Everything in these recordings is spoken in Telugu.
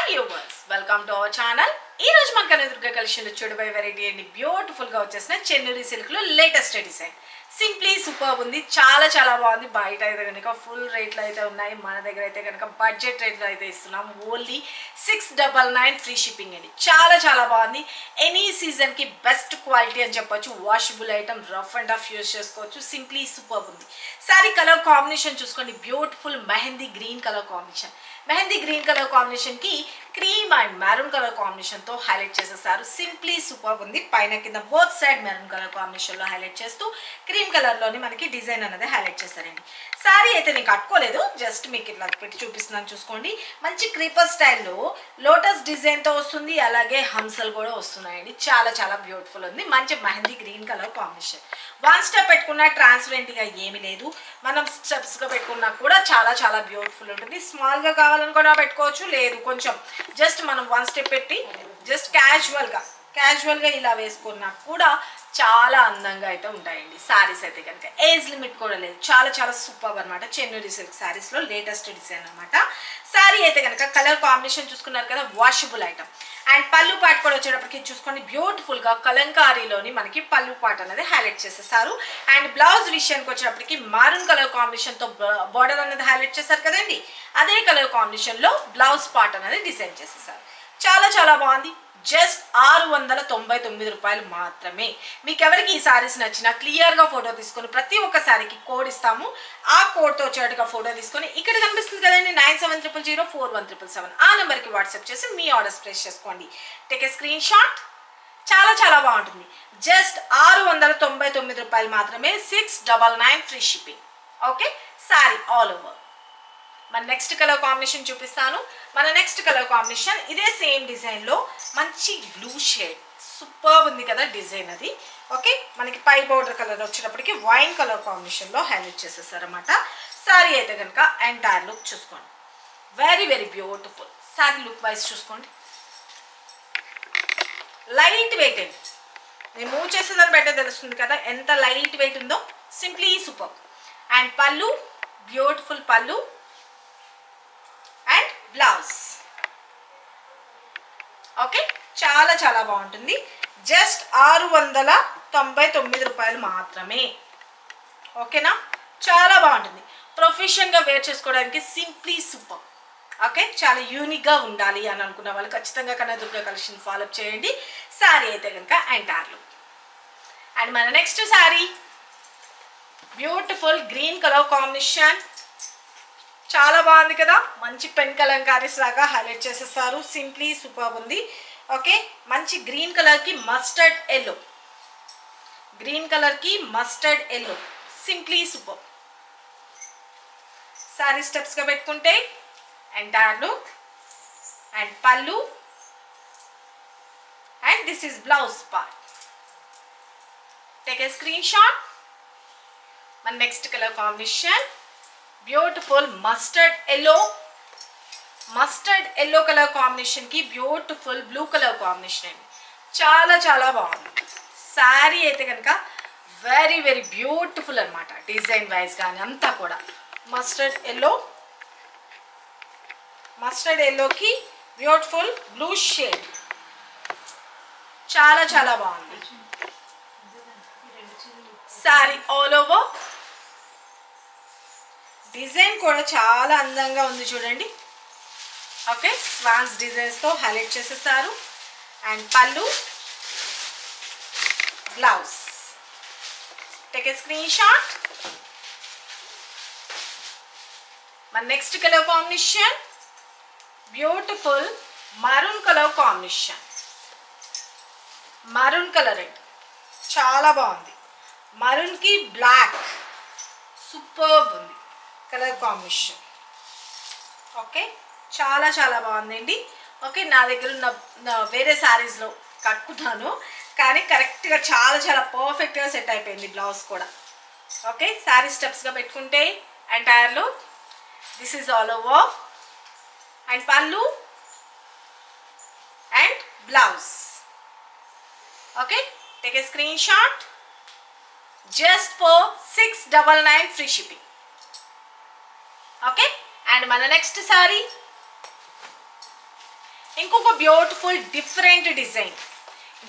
Hi viewers, welcome to our channel. ఈ రోజు మన కనదుర్గ కలెక్షన్ లో చూడబోయే వెరైటీ అండి బ్యూటిఫుల్ గా వచ్చేసిన చెన్నూరి సిల్క్ లో లేటెస్ట్ డిజైన్. సింప్లీ సూపర్ ఉంది, చాలా బాగుంది. బయట అయితే కనుక ఫుల్ రేట్లు అయితే ఉన్నాయి, మన దగ్గర అయితే కనుక బడ్జెట్ రేట్లో అయితే ఇస్తున్నాం. ఓన్లీ 699 ఫ్రీ షిప్పింగ్ అండి. చాలా బాగుంది. ఎనీ సీజన్ కి బెస్ట్ క్వాలిటీ అని చెప్పొచ్చు. Washable item, rough and tough use చేసుకోవచ్చు. సింప్లీ సూపర్ ఉంది. సారీ కలర్ కాంబినేషన్ చూసుకోండి, beautiful mehndi green colour combination. Mehndi green colour combination కి cream and maroon colour combination తో హైలైట్ చేసేసారు. సింప్లీ సూపర్ ఉంది. పైన కింద both side maroon colour combination లో హైలైట్ చేస్తూ క్రీమ్ కలర్ లోని మనకి డిజైన్ అనేది హైలైట్ చేశారండి. సారీ అయితే నేను కట్టుకోలేదు, జస్ట్ మీకు ఇట్లా పెట్టి చూపిస్తున్నాను. చూసుకోండి, మంచి క్రీపర్ స్టైల్లో లోటస్ డిజైన్ తో వస్తుంది, అలాగే హంసలు కూడా వస్తున్నాయండి. చాలా బ్యూటిఫుల్ ఉంది. మంచి mehndi green colour combination. One step పెట్టుకున్నా ట్రాన్స్పరెంట్ గా ఏమీ లేదు, మనం స్టెప్స్ గా పెట్టుకున్నా కూడా చాలా బ్యూటిఫుల్ ఉంటుంది. స్మాల్ గా కావాలని కూడా పెట్టుకోవచ్చు, లేదు కొంచెం జస్ట్ మనం వన్ స్టెప్ పెట్టి జస్ట్ క్యాజువల్ గా ఇలా వేసుకున్నా కూడా చాలా అందంగా అయితే ఉంటాయండి. సారీస్ అయితే కనుక ఏజ్ లిమిట్ కూడా లేదు, చాలా సూపర్ అనమాట. చెన్నూరి సిల్క్ సారీస్ లో లేటెస్ట్ డిజైన్ అనమాట. సారీ అయితే కనుక కలర్ కాంబినేషన్ చూసుకున్నారు కదా, వాషబుల్ ఐటమ్. అండ్ పళ్ళు పాట కూడా వచ్చేటప్పటికి చూసుకోండి, బ్యూటిఫుల్ గా కలంకారీలోని మనకి పళ్ళు పాట అనేది హైలైట్ చేసేసారు. అండ్ బ్లౌజ్ విషయానికి వచ్చేటప్పటికి మారూన్ కలర్ కాంబినేషన్ తో బార్డర్ అనేది హైలైట్ చేశారు కదండి. అదే కలర్ కాంబినేషన్ లో బ్లౌజ్ పార్ట్ అనేది డిజైన్ చేసేసారు. చాలా బాగుంది. జస్ట్ 699 రూపాయలు మాత్రమే. మీకు ఎవరికి ఈ సారీస్ నచ్చినా క్లియర్ గా ఫోటో తీసుకొని ప్రతి ఒక్క సారీకి కోడ్ ఇస్తాము. ఆ కోడ్ తో వచ్చేట్టుగా ఫోటో తీసుకొని ఇక్కడ కనిపిస్తుంది కదండి 9700041777 ఆ నెంబర్ కి వాట్సాప్ చేసి మీ ఆర్డర్స్ ప్లేస్ చేసుకోండి. Take a screen shot. చాలా బాగుంటుంది. జస్ట్ 699 రూపాయలు మాత్రమే. 699 free shipping. Okay, sorry all over. మన నెక్స్ట్ కలర్ కాంబినేషన్ చూపిస్తాను. మన నెక్స్ట్ కలర్ కాంబినేషన్ ఇదే సేమ్ డిజైన్ లో మంచి బ్లూ షేడ్. సూపర్ ఉంది కదా డిజైన్ అది. ఓకే, మనకి పై బోర్డర్ కలర్ వచ్చేటప్పటికి వైన్ కలర్ కాంబినేషన్ లో హైలైట్ చేసేసారు అనమాట. సారీ అయితే కనుక ఎంటైర్ లుక్ చూసుకోండి, very beautiful. Sorry look wise చూసుకోండి, లైట్ వెయిట్ అండి. నేను మూవ్ చేసేదాన్ని బయట తెలుస్తుంది కదా ఎంత లైట్ వెయిట్ ఉందో. Simply super. అండ్ పళ్ళు, బ్యూటిఫుల్ పళ్ళు అండ్ బ్లౌజ్. ఓకే, చాలా బాగుంటుంది. జస్ట్ 699 రూపాయలు మాత్రమే. ఓకేనా, చాలా బాగుంటుంది. ప్రొఫెషనల్గా వేర్ చేసుకోవడానికి సింప్లీ సూపర్. ఓకే, చాలా యూనిక్గా ఉండాలి అని అనుకున్న వాళ్ళు ఖచ్చితంగా కనదుర్గ కలెక్షన్ ఫాలో చేయండి. శారీ అయితే కనుక ఎంటైర్లు. అండ్ మన next sari beautiful green colour combination. చాలా బాగుంది కదా, మంచి పెన్ కలంకారీస్ లాగా హైలైట్ చేసేసారు. సింప్లీ సూపర్ ఉంది. ఓకే, మంచి గ్రీన్ కలర్ కి మస్టర్డ్ ఎల్లో, గ్రీన్ కలర్ కి mustard yellow. Simply super. Sari steps గా పెట్టుకుంటే entire look and pallu and this is blouse part. Take a screenshot. మన next colour combination beautiful mustard yellow colour combination కి బ్యూటిఫుల్ బ్లూ కలర్ కాంబినేషన్ అండి. చాలా బాగుంది. శారీ అయితే కనుక వెరీ బ్యూటిఫుల్ అనమాట. డిజైన్ వైజ్ కానీ అంతా కూడా మస్టర్డ్ ఎల్లోకి బ్యూటిఫుల్ బ్లూ షేడ్. చాలా బాగుంది. Sari all over. డిజైన్ కూడా చాలా అందంగా ఉంది చూడండి. ఓకే, స్వాన్స్ డిజైన్స్ తో హైలైట్ చేసేసారు. And pallu, blouse. Take a screenshot. మన next colour combination beautiful maroon colour combination. Maroon colour అండి, చాలా బాగుంది. మరూన్ కి బ్లాక్ సూపర్బ్ ఉంది కలర్ కాంబినేషన్. ఓకే, చాలా బాగుందండి. ఓకే, నా దగ్గర ఉన్న వేరే శారీస్లో కట్టుకున్నాను కానీ కరెక్ట్గా చాలా పర్ఫెక్ట్గా సెట్ అయిపోయింది బ్లౌజ్ కూడా. ఓకే, శారీ స్టెప్స్గా పెట్టుకుంటే ఎంటైర్లో this is all over. And pallu and blouse. Okay, take a screenshot. Just for 699 free shipping. Okay, and మన నెక్స్ట్ సారీ ఇంకొక beautiful different design,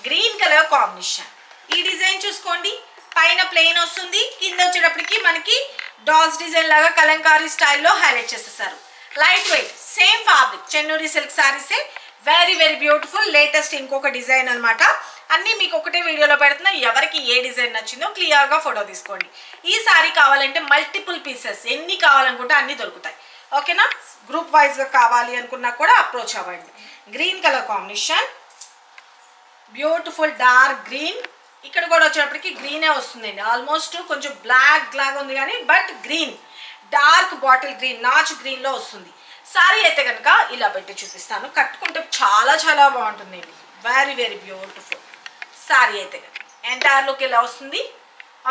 green colour combination. ఈ డిజైన్ చూసుకోండి, పైన ప్లెయిన్ వస్తుంది, కింద వచ్చేటప్పటికి మనకి డాల్స్ డిజైన్ లాగా కలంకారీ స్టైల్లో హైలైట్ చేసేసారు. Light weight, same fabric, Chennuri silk సారీసే. వెరీ వెరీ బ్యూటిఫుల్, లేటెస్ట్ ఇంకొక డిజైన్ అనమాట. అన్నీ మీకు ఒకటే వీడియోలో పెడుతున్నా, ఎవరికి ఏ డిజైన్ నచ్చిందో క్లియర్గా ఫోటో తీసుకోండి. ఈ సారీ కావాలంటే మల్టిపుల్ పీసెస్ ఎన్ని కావాలనుకుంటే అన్నీ దొరుకుతాయి. ఓకేనా? గ్రూప్ వైజ్గా కావాలి అనుకున్నా కూడా అప్రోచ్ అవ్వండి. Green colour combination, beautiful dark green. ఇక్కడ కూడా వచ్చేటప్పటికి గ్రీనే వస్తుందండి, ఆల్మోస్ట్ కొంచెం బ్లాక్ లాగా ఉంది కానీ but green, dark bottle green, notch గ్రీన్లో వస్తుంది. సారీ అయితే కనుక ఇలా పెట్టి చూపిస్తాను, కట్టుకుంటే చాలా చాలా బాగుంటుందండి. వెరీ వెరీ బ్యూటిఫుల్ సారీ అయితే కనుక ఎంటైర్ లుక్ ఇలా వస్తుంది.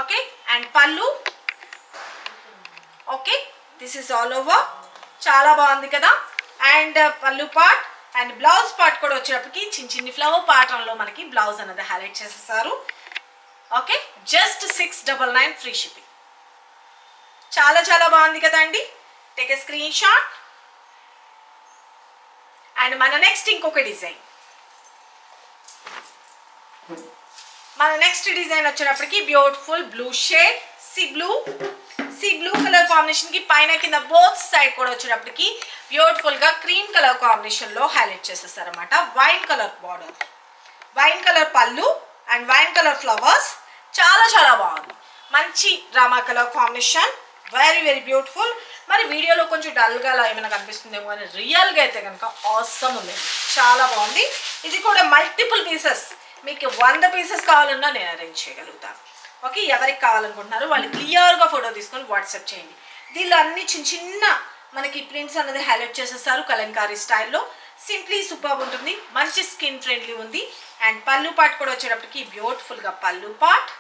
ఓకే, అండ్ పళ్ళు. Okay, this is all over. చాలా బాగుంది కదా. అండ్ పళ్ళు పార్ట్ అండ్ బ్లౌజ్ పార్ట్ కూడా వచ్చేటప్పటికి చిన్న చిన్ని ఫ్లవర్ ప్యాటర్న్లో మనకి బ్లౌజ్ అనేది హైలైట్ చేసేసారు. Okay, just 699 free shipping. చాలా చాలా బాగుంది కదండి. Take a screen shot. And మన నెక్స్ట్ ఇంకొక డిజైన్, మన నెక్స్ట్ డిజైన్ వచ్చేటప్పటికి beautiful blue shade, sea blue colour combination కి పైన కింద బోత్ సైడ్ కూడా వచ్చేటప్పటికి బ్యూటిఫుల్ గా క్రీమ్ కలర్ కాంబినేషన్ లో హైలైట్ చేసేస్తారు అనమాట. Wine colour border, wine colour పళ్ళు అండ్ వైన్ కలర్ ఫ్లవర్స్. చాలా చాలా బాగుంది, మంచి Rama colour combination. Very very beautiful. మరి వీడియోలో కొంచెం డల్గా అలా ఏమైనా కనిపిస్తుందేమో కానీ రియల్గా అయితే కనుక ఆసమ్ ఉంది, చాలా బాగుంది. ఇది కూడా మల్టిపుల్ పీసెస్, మీకు 100 పీసెస్ కావాలన్నా నేను అరేంజ్ చేయగలుగుతాను. ఓకే, ఎవరికి కావాలనుకుంటున్నారో వాళ్ళు క్లియర్గా ఫోటో తీసుకొని వాట్సాప్ చేయండి. దీనిలో అన్ని చిన్న చిన్న మనకి ప్రింట్స్ అనేది హైలైట్ చేసేస్తారు కలంకారీ స్టైల్లో. సింప్లీ సూపర్ ఉంటుంది, మంచి స్కిన్ ఫ్రెండ్లీ ఉంది. అండ్ పళ్ళు పార్ట్ కూడా వచ్చేటప్పటికి బ్యూటిఫుల్గా పళ్ళు పార్ట్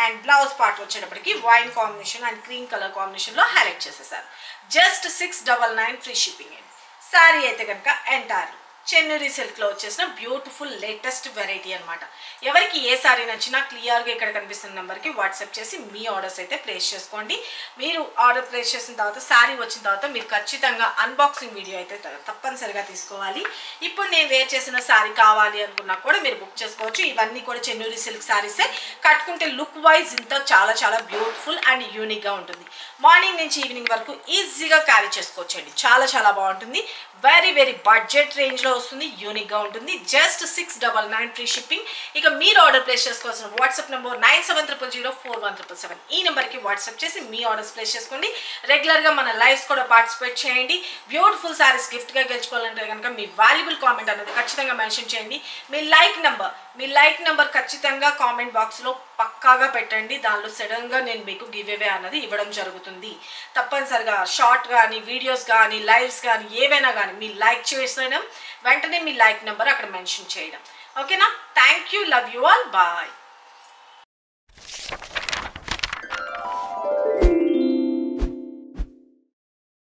అండ్ బ్లౌజ్ పార్ట్ వచ్చేటప్పటికి wine combination and cream colour కాంబినేషన్లో హైలైట్ చేసేసారు. జస్ట్ 699 ఫ్రీ షిప్పింగ్ అండి. శారీ అయితే కనుక ఎంటైర్ చెన్నూరి సిల్క్లో వచ్చేసిన బ్యూటిఫుల్ లేటెస్ట్ వెరైటీ అనమాట. ఎవరికి ఏ సారీ నచ్చినా క్లియర్గా ఇక్కడ కనిపిస్తున్న నెంబర్కి వాట్సాప్ చేసి మీ ఆర్డర్స్ అయితే ప్లేస్ చేసుకోండి. మీరు ఆర్డర్ ప్లేస్ చేసిన తర్వాత శారీ వచ్చిన తర్వాత మీరు ఖచ్చితంగా అన్బాక్సింగ్ వీడియో అయితే తప్పనిసరిగా తీసుకోవాలి. ఇప్పుడు నేను వేర్ చేసిన శారీ కావాలి అనుకున్నా కూడా మీరు బుక్ చేసుకోవచ్చు. ఇవన్నీ కూడా చెన్నూరి సిల్క్ శారీసే. కట్టుకుంటే లుక్ వైజ్ ఇంత చాలా చాలా బ్యూటిఫుల్ అండ్ యూనిక్గా ఉంటుంది. మార్నింగ్ నుంచి ఈవినింగ్ వరకు ఈజీగా క్యారీ చేసుకోవచ్చు అండి, చాలా చాలా బాగుంటుంది. వెరీ వెరీ బడ్జెట్ రేంజ్లో వస్తుంది, యూనిక్గా ఉంటుంది. Just 699 free shipping. ఇక మీరు ఆర్డర్ ప్లేస్ చేసుకోవాల్సిన వాట్సాప్ నెంబర్ 9700041777. ఈ నెంబర్కి వాట్సాప్ చేసి మీ ఆర్డర్స్ ప్లేస్ చేసుకోండి. రెగ్యులర్గా మన లైవ్స్ కూడా పార్టిసిపేట్ చేయండి. బ్యూటిఫుల్ శారీస్ గిఫ్ట్గా గెలుచుకోవాలంటే కనుక మీ వాల్యుబుల్ కామెంట్ అనేది ఖచ్చితంగా మెన్షన్ చేయండి. మీ లైక్ నెంబర్ ఖచ్చితంగా కామెంట్ బాక్స్లో పక్కాగా పెట్టండి. దానిలో సడన్గా నేను మీకు గివ్ అవే అన్నది ఇవ్వడం జరుగుతుంది. తప్పనిసరిగా షార్ట్ కానీ వీడియోస్ కానీ లైవ్స్ కానీ ఏవైనా కానీ మీ లైక్ చేసేయడం, వెంటనే మీ లైక్ నెంబర్ అక్కడ మెన్షన్ చేయడం. ఓకేనా? Thank you, love you all, bye.